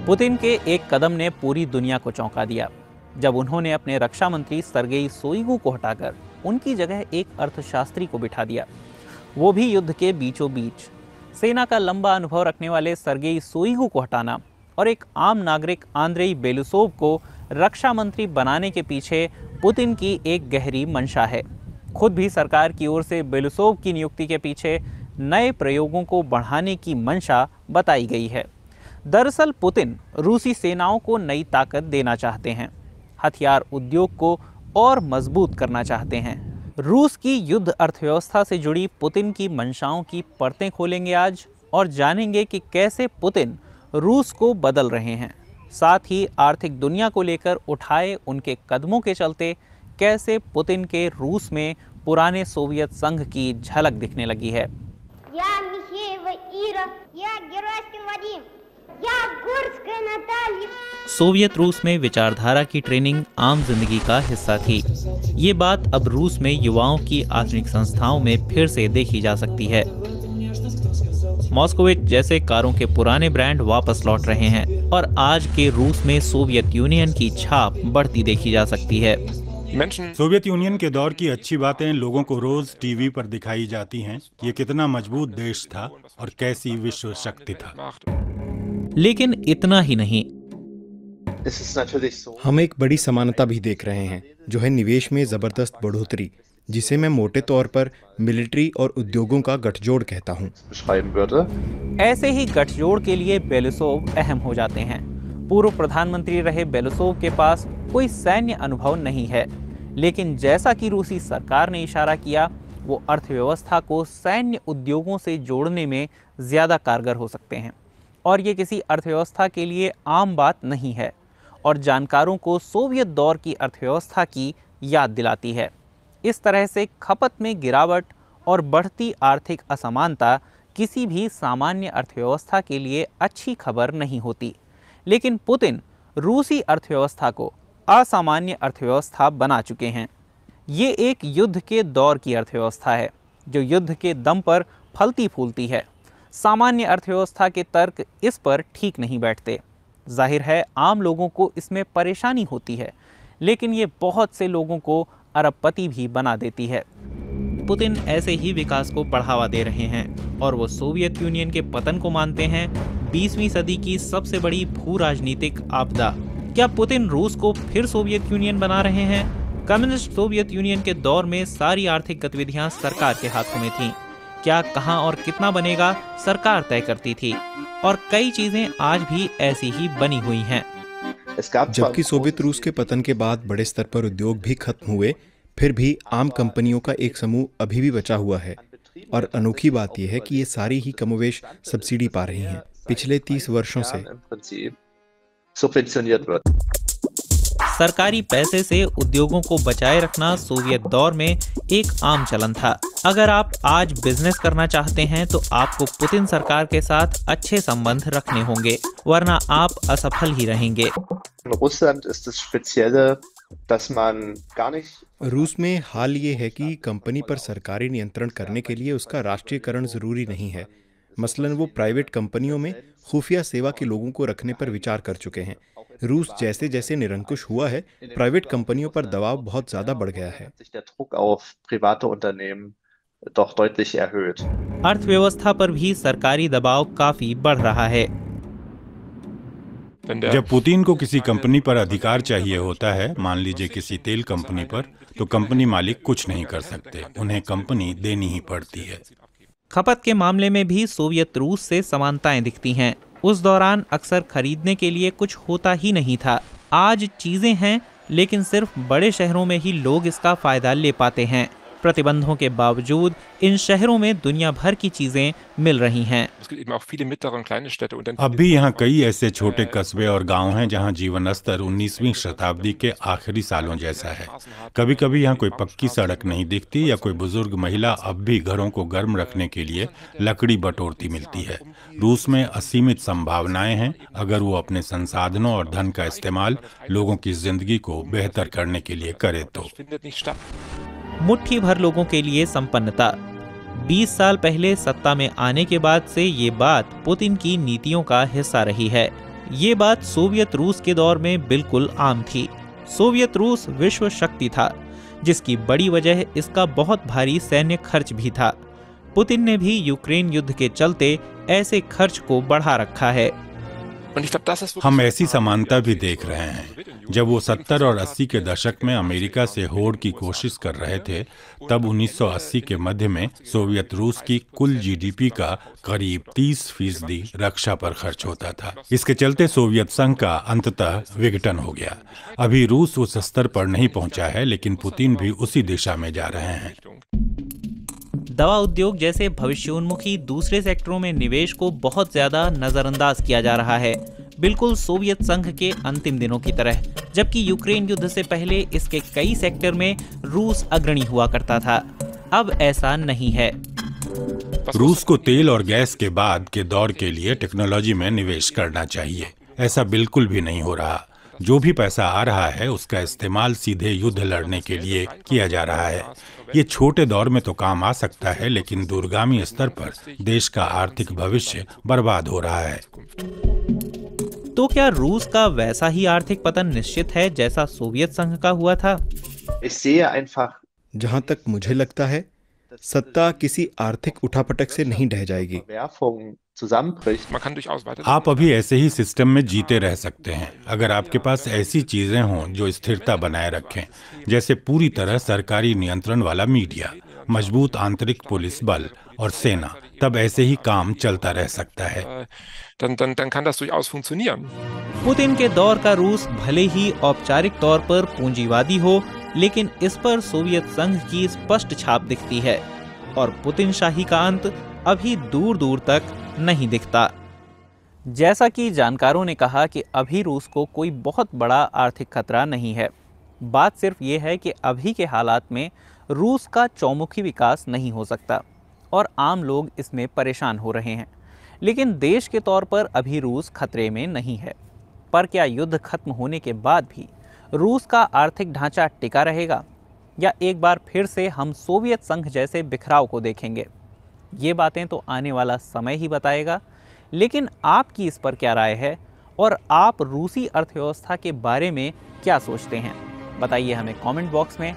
Putin के एक कदम ने पूरी दुनिया को चौंका दिया जब उन्होंने अपने रक्षा मंत्री सर्गेई शोइगु को हटाकर उनकी जगह एक अर्थशास्त्री को बिठा दिया, वो भी युद्ध के बीचों बीच। सेना का लंबा अनुभव रखने वाले सर्गेई शोइगु को हटाना और एक आम नागरिक आंद्रेई बेलोसोव को रक्षा मंत्री बनाने के पीछे पुतिन की एक गहरी मंशा है। खुद भी सरकार की ओर से बेलोसोव की नियुक्ति के पीछे नए प्रयोगों को बढ़ाने की मंशा बताई गई है। दरअसल पुतिन रूसी सेनाओं को नई ताकत देना चाहते हैं, हथियार उद्योग को और मजबूत करना चाहते हैं। रूस की युद्ध अर्थव्यवस्था से जुड़ी पुतिन की मंशाओं की परतें खोलेंगे आज और जानेंगे कि कैसे पुतिन रूस को बदल रहे हैं। साथ ही आर्थिक दुनिया को लेकर उठाए उनके कदमों के चलते कैसे पुतिन के रूस में पुराने सोवियत संघ की झलक दिखने लगी है। सोवियत रूस में विचारधारा की ट्रेनिंग आम जिंदगी का हिस्सा थी। ये बात अब रूस में युवाओं की आधुनिक संस्थाओं में फिर से देखी जा सकती है। मॉस्कोविच जैसे कारों के पुराने ब्रांड वापस लौट रहे हैं और आज के रूस में सोवियत यूनियन की छाप बढ़ती देखी जा सकती है। सोवियत यूनियन के दौर की अच्छी बातें लोगों को रोज टीवी पर दिखाई जाती हैं। ये कितना मजबूत देश था और कैसी विश्व शक्ति था। लेकिन इतना ही नहीं, हम एक बड़ी समानता भी देख रहे हैं, जो है निवेश में जबरदस्त बढ़ोतरी, जिसे मैं मोटे तौर पर मिलिट्री और उद्योगों का गठजोड़ कहता हूं। ऐसे ही गठजोड़ के लिए बेलोसोव अहम हो जाते हैं। पूर्व प्रधानमंत्री रहे बेलोसोव के पास कोई सैन्य अनुभव नहीं है, लेकिन जैसा कि रूसी सरकार ने इशारा किया, वो अर्थव्यवस्था को सैन्य उद्योगों से जोड़ने में ज्यादा कारगर हो सकते हैं। और ये किसी अर्थव्यवस्था के लिए आम बात नहीं है और जानकारों को सोवियत दौर की अर्थव्यवस्था की याद दिलाती है। इस तरह से खपत में गिरावट और बढ़ती आर्थिक असमानता किसी भी सामान्य अर्थव्यवस्था के लिए अच्छी खबर नहीं होती। लेकिन पुतिन रूसी अर्थव्यवस्था को असामान्य अर्थव्यवस्था बना चुके हैं। ये एक युद्ध के दौर की अर्थव्यवस्था है जो युद्ध के दम पर फलती फूलती है। सामान्य अर्थव्यवस्था के तर्क इस पर ठीक नहीं बैठते। जाहिर है आम लोगों को इसमें परेशानी होती है, लेकिन ये बहुत से लोगों को अरबपति भी बना देती है। पुतिन ऐसे ही विकास को बढ़ावा दे रहे हैं और वो सोवियत यूनियन के पतन को मानते हैं 20वीं सदी की सबसे बड़ी भू राजनीतिक आपदा। क्या पुतिन रूस को फिर सोवियत यूनियन बना रहे हैं? कम्युनिस्ट सोवियत यूनियन के दौर में सारी आर्थिक गतिविधियां सरकार के हाथों में थीं। क्या, कहां और कितना बनेगा सरकार तय करती थी और कई चीजें आज भी ऐसी ही बनी हुई हैं। जबकि सोवियत रूस के पतन के बाद बड़े स्तर पर उद्योग भी खत्म हुए, फिर भी आम कंपनियों का एक समूह अभी भी बचा हुआ है। और अनोखी बात यह है कि ये सारी ही कमोवेश सब्सिडी पा रही हैं पिछले 30 वर्षों से। सरकारी पैसे से उद्योगों को बचाए रखना सोवियत दौर में एक आम चलन था। अगर आप आज बिजनेस करना चाहते हैं तो आपको पुतिन सरकार के साथ अच्छे संबंध रखने होंगे, वरना आप असफल ही रहेंगे। रूस में हाल ये है कि कंपनी पर सरकारी नियंत्रण करने के लिए उसका राष्ट्रीयकरण जरूरी नहीं है। मसलन वो प्राइवेट कंपनियों में खुफिया सेवा के लोगों को रखने पर विचार कर चुके हैं। रूस जैसे जैसे निरंकुश हुआ है, प्राइवेट कंपनियों पर दबाव बहुत ज्यादा बढ़ गया है। अर्थव्यवस्था पर भी सरकारी दबाव काफी बढ़ रहा है। जब पुतिन को किसी कंपनी पर अधिकार चाहिए होता है, मान लीजिए किसी तेल कंपनी पर, तो कंपनी मालिक कुछ नहीं कर सकते, उन्हें कंपनी देनी ही पड़ती है। खपत के मामले में भी सोवियत रूस से समानताएं दिखती हैं। उस दौरान अक्सर खरीदने के लिए कुछ होता ही नहीं था। आज चीजें हैं, लेकिन सिर्फ बड़े शहरों में ही लोग इसका फायदा ले पाते हैं। प्रतिबंधों के बावजूद इन शहरों में दुनिया भर की चीजें मिल रही हैं। अब भी यहाँ कई ऐसे छोटे कस्बे और गांव हैं जहाँ जीवन स्तर 19वीं शताब्दी के आखिरी सालों जैसा है। कभी कभी यहाँ कोई पक्की सड़क नहीं दिखती या कोई बुजुर्ग महिला अब भी घरों को गर्म रखने के लिए लकड़ी बटोरती मिलती है। रूस में असीमित संभावनाएं हैं अगर वो अपने संसाधनों और धन का इस्तेमाल लोगों की जिंदगी को बेहतर करने के लिए करे तो। मुट्ठी भर लोगों के लिए संपन्नता। 20 साल पहले सत्ता में आने के बाद से ये बात पुतिन की नीतियों का हिस्सा रही है। ये बात सोवियत रूस के दौर में बिल्कुल आम थी। सोवियत रूस विश्व शक्ति था, जिसकी बड़ी वजह इसका बहुत भारी सैन्य खर्च भी था। पुतिन ने भी यूक्रेन युद्ध के चलते ऐसे खर्च को बढ़ा रखा है। हम ऐसी समानता भी देख रहे हैं। जब वो 70 और 80 के दशक में अमेरिका से होड़ की कोशिश कर रहे थे, तब 1980 के मध्य में सोवियत रूस की कुल जीडीपी का करीब 30% रक्षा पर खर्च होता था। इसके चलते सोवियत संघ का अंततः विघटन हो गया। अभी रूस उस स्तर पर नहीं पहुंचा है, लेकिन पुतिन भी उसी दिशा में जा रहे हैं। दवा उद्योग जैसे भविष्योन्मुखी दूसरे सेक्टरों में निवेश को बहुत ज्यादा नजरअंदाज किया जा रहा है, बिल्कुल सोवियत संघ के अंतिम दिनों की तरह। जबकि यूक्रेन युद्ध से पहले इसके कई सेक्टर में रूस अग्रणी हुआ करता था। अब ऐसा नहीं है। रूस को तेल और गैस के बाद के दौर के लिए टेक्नोलॉजी में निवेश करना चाहिए। ऐसा बिल्कुल भी नहीं हो रहा। जो भी पैसा आ रहा है उसका इस्तेमाल सीधे युद्ध लड़ने के लिए किया जा रहा है। ये छोटे दौर में तो काम आ सकता है, लेकिन दूरगामी स्तर पर देश का आर्थिक भविष्य बर्बाद हो रहा है। तो क्या रूस का वैसा ही आर्थिक पतन निश्चित है जैसा सोवियत संघ का हुआ था? जहां तक मुझे लगता है, सत्ता किसी आर्थिक उठापटक से नहीं ढह जाएगी। आप अभी ऐसे ही सिस्टम में जीते रह सकते हैं अगर आपके पास ऐसी चीजें हों जो स्थिरता बनाए रखें, जैसे पूरी तरह सरकारी नियंत्रण वाला मीडिया, मजबूत आंतरिक पुलिस बल और सेना। तब ऐसे ही काम चलता रह सकता है। पुतिन के दौर का रूस भले ही औपचारिक तौर पर पूंजीवादी हो, लेकिन इस पर सोवियत संघ की स्पष्ट छाप दिखती है और पुतिन शाही का अंत अभी दूर दूर तक नहीं दिखता। जैसा कि जानकारों ने कहा कि अभी रूस को कोई बहुत बड़ा आर्थिक खतरा नहीं है। बात सिर्फ ये है कि अभी के हालात में रूस का चौमुखी विकास नहीं हो सकता और आम लोग इसमें परेशान हो रहे हैं। लेकिन देश के तौर पर अभी रूस खतरे में नहीं है। पर क्या युद्ध खत्म होने के बाद भी रूस का आर्थिक ढांचा टिका रहेगा, या एक बार फिर से हम सोवियत संघ जैसे बिखराव को देखेंगे? ये बातें तो आने वाला समय ही बताएगा। लेकिन आपकी इस पर क्या राय है और आप रूसी अर्थव्यवस्था के बारे में क्या सोचते हैं? बताइए हमें कमेंट बॉक्स में।